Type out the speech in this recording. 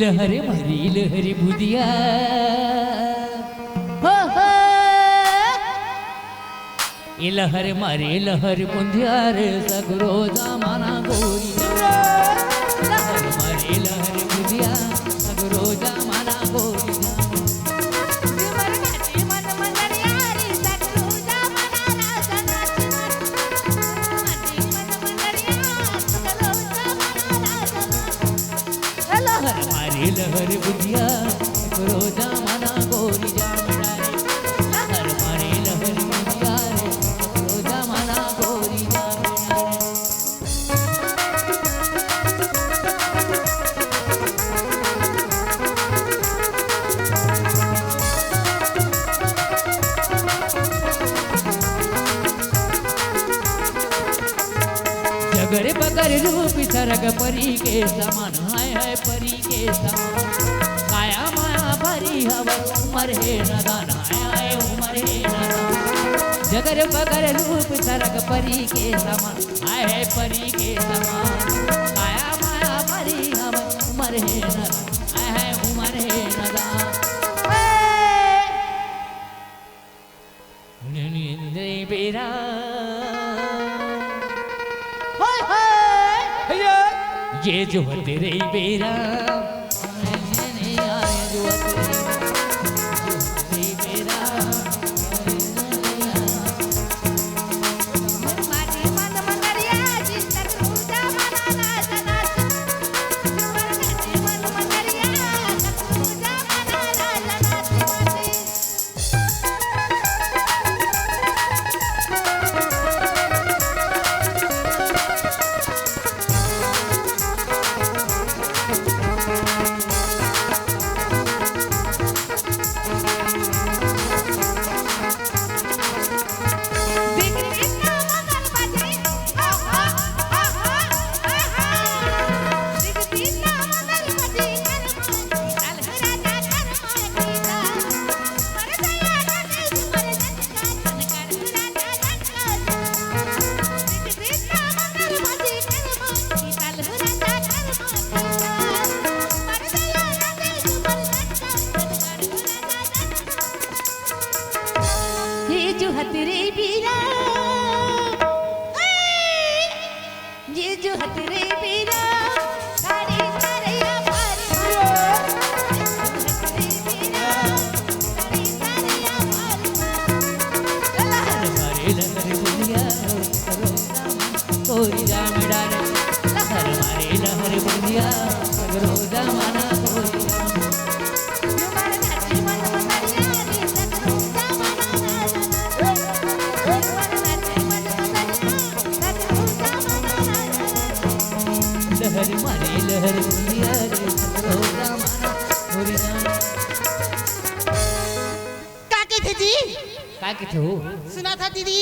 लहरे मारी लहरे बुदिया लहर मारे लहर बुंदिया रे सगरो जमाना गोरिया लहर मारे लहर बुंदिया सगरो जमाना गोरिया लहर मारे लहर बुंदिया सगरो जमाना गोरिया लहर मारे लहर बुंदिया रे सगरो जमाना गोरिया जगरे बगर रूप सरग परी के समान है परी के समान काया माया भरी हवा उमर है नदान है उमर है नदान जगर बगर रूप सरग परी के समान है परी के समान काया माया भरी हवा उमर है नदान है उमर है नदान निंदे बेरा ये जो तेरे बेरा हतरे बीरा ये जो हतरे बीरा सारी सारिया भारी हतरे बीरा सारी सारिया भारी लहर मारे लहर बुंदिया करो कोई जाम डाले लहर मारे लहर बुंदिया करो जमाना कोई लहर मारे लहर बुंदिया रे सगरो जमाना गोरिया का कहते जी? का कहते हो? सुना था दीदी।